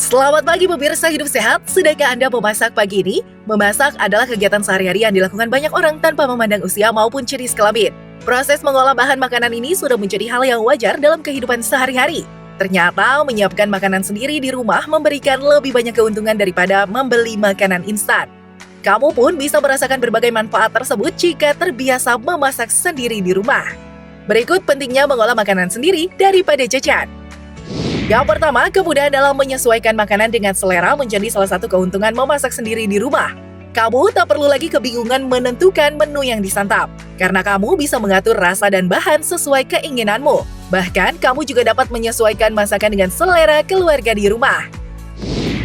Selamat pagi pemirsa hidup sehat, sudahkah Anda memasak pagi ini? Memasak adalah kegiatan sehari-hari yang dilakukan banyak orang tanpa memandang usia maupun jenis kelamin. Proses mengolah bahan makanan ini sudah menjadi hal yang wajar dalam kehidupan sehari-hari. Ternyata menyiapkan makanan sendiri di rumah memberikan lebih banyak keuntungan daripada membeli makanan instan. Kamu pun bisa merasakan berbagai manfaat tersebut jika terbiasa memasak sendiri di rumah. Berikut pentingnya mengolah makanan sendiri daripada jajan. Yang pertama, kemudahan dalam menyesuaikan makanan dengan selera menjadi salah satu keuntungan memasak sendiri di rumah. Kamu tak perlu lagi kebingungan menentukan menu yang disantap, karena kamu bisa mengatur rasa dan bahan sesuai keinginanmu. Bahkan, kamu juga dapat menyesuaikan masakan dengan selera keluarga di rumah.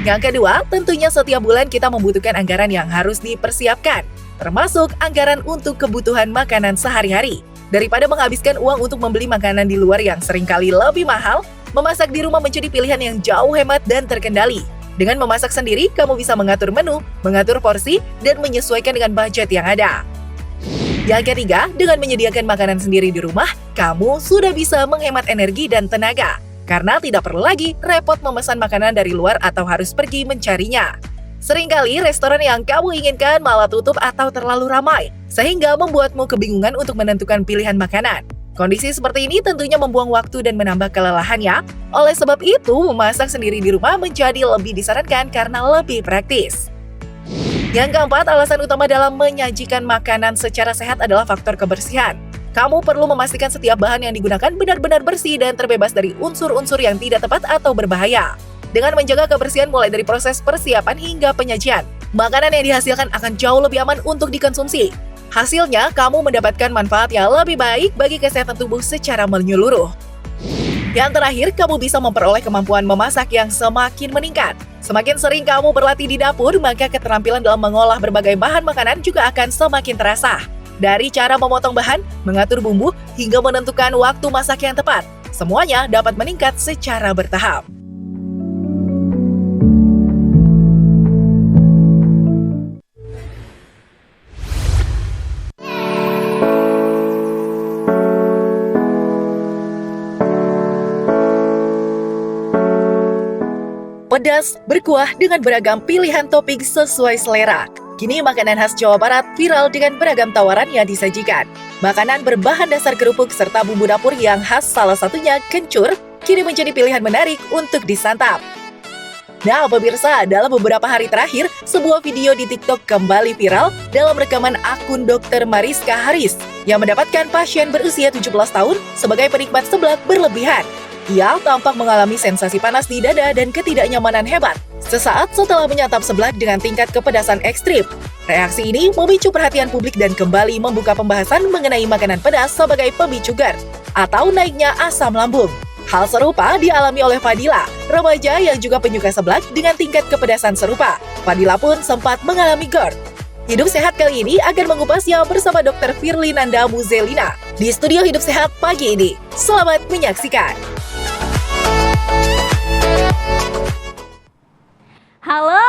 Yang kedua, tentunya setiap bulan kita membutuhkan anggaran yang harus dipersiapkan, termasuk anggaran untuk kebutuhan makanan sehari-hari. Daripada menghabiskan uang untuk membeli makanan di luar yang seringkali lebih mahal, memasak di rumah menjadi pilihan yang jauh hemat dan terkendali. Dengan memasak sendiri, kamu bisa mengatur menu, mengatur porsi, dan menyesuaikan dengan budget yang ada. Yang ketiga, dengan menyediakan makanan sendiri di rumah, kamu sudah bisa menghemat energi dan tenaga, karena tidak perlu lagi repot memesan makanan dari luar atau harus pergi mencarinya. Seringkali restoran yang kamu inginkan malah tutup atau terlalu ramai, sehingga membuatmu kebingungan untuk menentukan pilihan makanan. Kondisi seperti ini tentunya membuang waktu dan menambah kelelahannya. Oleh sebab itu, memasak sendiri di rumah menjadi lebih disarankan karena lebih praktis. Yang keempat, alasan utama dalam menyajikan makanan secara sehat adalah faktor kebersihan. Kamu perlu memastikan setiap bahan yang digunakan benar-benar bersih dan terbebas dari unsur-unsur yang tidak tepat atau berbahaya. Dengan menjaga kebersihan mulai dari proses persiapan hingga penyajian, makanan yang dihasilkan akan jauh lebih aman untuk dikonsumsi. Hasilnya, kamu mendapatkan manfaat yang lebih baik bagi kesehatan tubuh secara menyeluruh. Yang terakhir, kamu bisa memperoleh kemampuan memasak yang semakin meningkat. Semakin sering kamu berlatih di dapur, maka keterampilan dalam mengolah berbagai bahan makanan juga akan semakin terasa. Dari cara memotong bahan, mengatur bumbu, hingga menentukan waktu masak yang tepat, semuanya dapat meningkat secara bertahap. Pedas, berkuah dengan beragam pilihan topping sesuai selera. Kini makanan khas Jawa Barat viral dengan beragam tawaran yang disajikan. Makanan berbahan dasar kerupuk serta bumbu dapur yang khas, salah satunya kencur, kini menjadi pilihan menarik untuk disantap. Nah pemirsa, dalam beberapa hari terakhir, sebuah video di TikTok kembali viral dalam rekaman akun Dr. Mariska Haris yang mendapatkan pasien berusia 17 tahun sebagai penikmat seblak berlebihan. Ia tampak mengalami sensasi panas di dada dan ketidaknyamanan hebat sesaat setelah menyantap seblak dengan tingkat kepedasan ekstrim. Reaksi ini memicu perhatian publik dan kembali membuka pembahasan mengenai makanan pedas sebagai pemicu GERD atau naiknya asam lambung. Hal serupa dialami oleh Fadila, remaja yang juga penyuka seblak dengan tingkat kepedasan serupa. Fadila pun sempat mengalami GERD. Hidup Sehat kali ini akan mengupasnya bersama Dr. Firly Nanda Muzelina di Studio Hidup Sehat pagi ini. Selamat menyaksikan. Halo,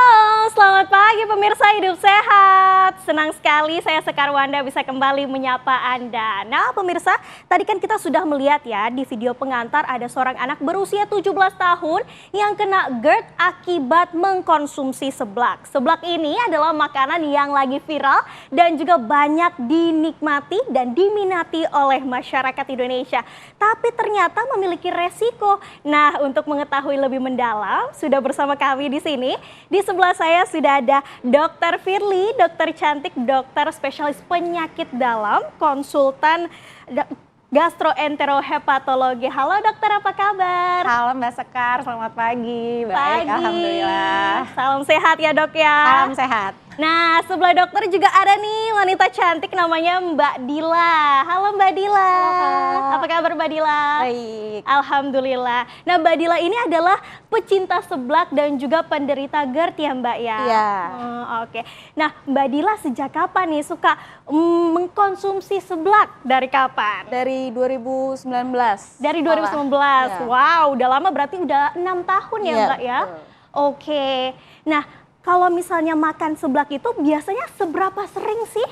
selamat pagi pemirsa Hidup Sehat. Senang sekali saya Sekar Wanda bisa kembali menyapa Anda. Nah pemirsa, tadi kan kita sudah melihat ya di video pengantar ada seorang anak berusia 17 tahun yang kena GERD akibat mengkonsumsi seblak. Seblak ini adalah makanan yang lagi viral dan juga banyak dinikmati dan diminati oleh masyarakat Indonesia. Tapi ternyata memiliki resiko. Nah untuk mengetahui lebih mendalam, sudah bersama kami di sini. Di sebelah saya sudah ada Dr. Firly, dokter cantik, dokter spesialis penyakit dalam, konsultan gastroenterohepatologi. Halo dokter, apa kabar? Halo Mbak Sekar, selamat pagi. Baik, alhamdulillah. Salam sehat ya dok ya. Salam sehat. Nah sebelah dokter juga ada nih wanita cantik namanya Mbak Dila. Halo Mbak Dila. Halo. Apa kabar Mbak Dila? Baik. Alhamdulillah. Nah Mbak Dila ini adalah pecinta seblak dan juga penderita GERD ya Mbak ya? Iya. Oke. Nah Mbak Dila sejak kapan nih suka mengkonsumsi seblak? Dari kapan? Dari 2019. Dari 2019. Ya. Wow, udah lama berarti udah 6 tahun ya Mbak ya? Betul. Oke. Nah kalau misalnya makan seblak itu biasanya seberapa sering sih?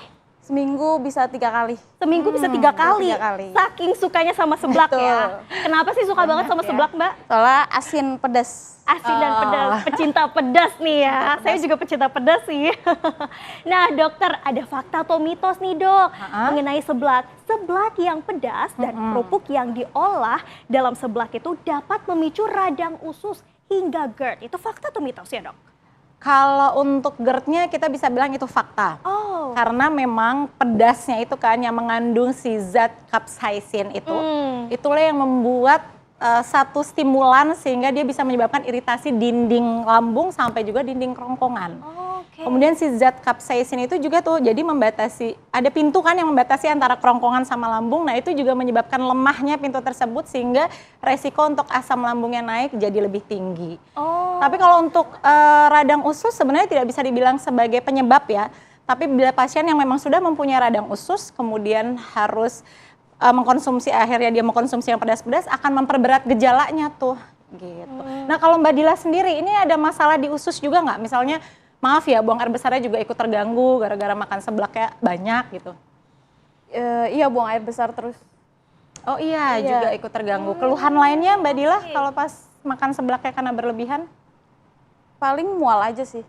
Seminggu bisa 3 kali. Seminggu bisa 3 kali. 3 kali. Saking sukanya sama seblak ya. Kenapa sih suka banget sama seblak, Mbak? Soalnya asin pedas. Asin dan pedas, pecinta pedas nih ya. Saya juga pecinta pedas sih. Nah dokter, ada fakta atau mitos nih dok mengenai seblak. Seblak yang pedas dan kerupuk yang diolah dalam seblak itu dapat memicu radang usus hingga GERD. Itu fakta atau mitos ya dok? Kalau untuk GERD-nya kita bisa bilang itu fakta. Oh. Karena memang pedasnya itu kan yang mengandung si zat capsaicin itu. Itulah yang membuat satu stimulan sehingga dia bisa menyebabkan iritasi dinding lambung sampai juga dinding kerongkongan. Oke. Kemudian si zat capsaicin itu juga tuh jadi membatasi, ada pintu kan yang membatasi antara kerongkongan sama lambung. Nah itu juga menyebabkan lemahnya pintu tersebut sehingga resiko untuk asam lambungnya naik jadi lebih tinggi. Oh. Tapi kalau untuk radang usus sebenarnya tidak bisa dibilang sebagai penyebab ya. Tapi bila pasien yang memang sudah mempunyai radang usus kemudian harus mengkonsumsi, akhirnya dia mengkonsumsi yang pedas-pedas akan memperberat gejalanya tuh gitu. Nah kalau Mbak Dila sendiri ini ada masalah di usus juga nggak? Misalnya maaf ya buang air besarnya juga ikut terganggu gara-gara makan seblaknya banyak gitu. Iya, buang air besar terus. Oh iya juga ikut terganggu. Keluhan lainnya Mbak Dila kalau pas makan seblaknya karena berlebihan? Paling mual aja sih.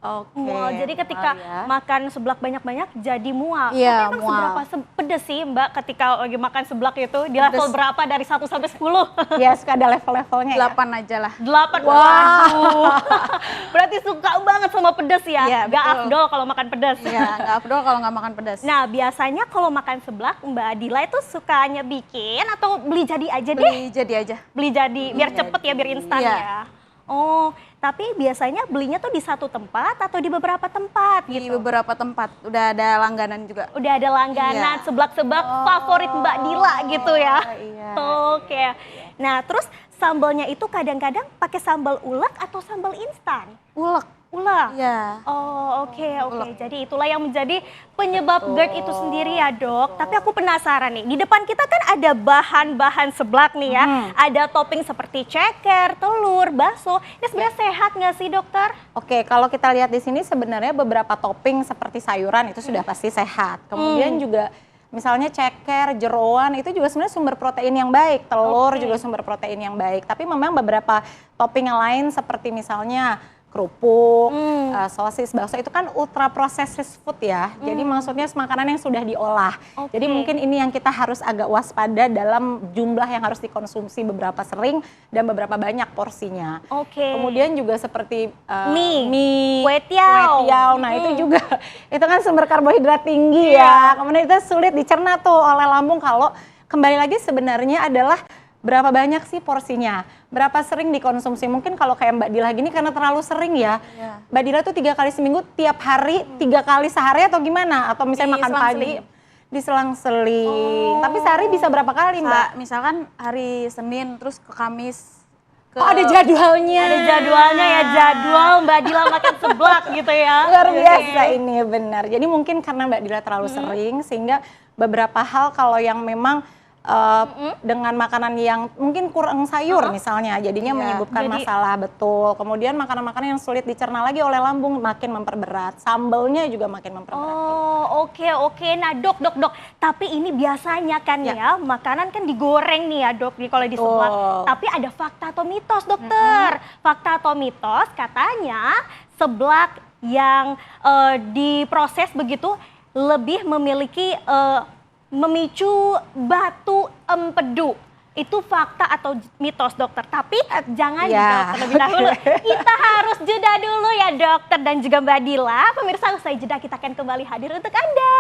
Oke. Mual. Jadi ketika makan seblak banyak-banyak jadi mual. Iya, Tapi emang mual. seberapa pedes sih Mbak ketika lagi makan seblak itu? Di level berapa dari 1 sampai 10? Ya suka ada level-levelnya ya. 8 aja lah. 8. Waduh. Berarti suka banget sama pedes ya? Iya, Gak betul. afdol kalau makan pedes. Iya, nggak afdol kalau nggak makan pedas. Nah biasanya kalau makan seblak Mbak Dila itu sukanya bikin atau beli jadi aja deh? Beli jadi aja. Beli jadi biar cepet ya, biar instan Iya. ya. Oh, tapi biasanya belinya tuh di satu tempat atau di beberapa tempat Di gitu? beberapa tempat. Udah ada langganan juga. Udah ada langganan Iya. seblak-seblak favorit Mbak Dila gitu ya? Iya. Oke. Nah terus sambalnya itu kadang-kadang pakai sambal ulek atau sambal instan? Ulek. Ulek? Iya. Oh oke. Jadi itulah yang menjadi penyebab GERD itu sendiri ya dok. Tapi aku penasaran nih, di depan kita kan ada bahan-bahan seblak nih ya. Ada topping seperti ceker, telur, bakso. Ini sebenarnya sehat nggak sih dokter? Oke, kalau kita lihat di sini sebenarnya beberapa topping seperti sayuran itu sudah pasti sehat. Kemudian juga misalnya ceker, jeroan itu juga sebenarnya sumber protein yang baik. Telur juga sumber protein yang baik. Tapi memang beberapa topping yang lain seperti misalnya kerupuk, sosis, bakso itu kan ultra processed food ya. Jadi maksudnya makanan yang sudah diolah. Oke. Jadi mungkin ini yang kita harus agak waspada dalam jumlah yang harus dikonsumsi beberapa sering dan beberapa banyak porsinya. Oke. Kemudian juga seperti Mie, kue tiao. Nah itu juga, itu kan sumber karbohidrat tinggi ya. Kemudian itu sulit dicerna tuh oleh lambung kalau kembali lagi sebenarnya adalah berapa banyak sih porsinya, berapa sering dikonsumsi. Mungkin kalau kayak Mbak Dila gini karena terlalu sering ya. Mbak Dila tuh 3 kali seminggu, tiap hari 3 kali sehari atau gimana? Atau misalnya makan pagi, diselang-seling. Tapi sehari bisa berapa kali Mbak? Misalkan hari Senin terus ke Kamis. Oh ada jadwalnya. Ada jadwalnya ya, jadwal Mbak Dila makan seblak gitu ya. Luar biasa ini benar. Jadi mungkin karena Mbak Dila terlalu sering sehingga beberapa hal kalau yang memang dengan makanan yang mungkin kurang sayur misalnya jadinya menyebabkan Jadi- masalah betul. Kemudian makanan-makanan yang sulit dicerna lagi oleh lambung makin memperberat. Sambelnya juga makin memperberat. Oh oke. Nah dok. Tapi ini biasanya kan ya makanan kan digoreng nih ya dok nih kalau di seblak. Tapi ada fakta atau mitos dokter. Fakta atau mitos katanya seblak yang diproses begitu lebih memiliki memicu batu empedu. Itu fakta atau mitos dokter. Tapi jangan dijawab terlebih dahulu. Kita harus jeda dulu ya dokter dan juga Mbak Dila. Pemirsa usai jeda kita akan kembali hadir untuk Anda.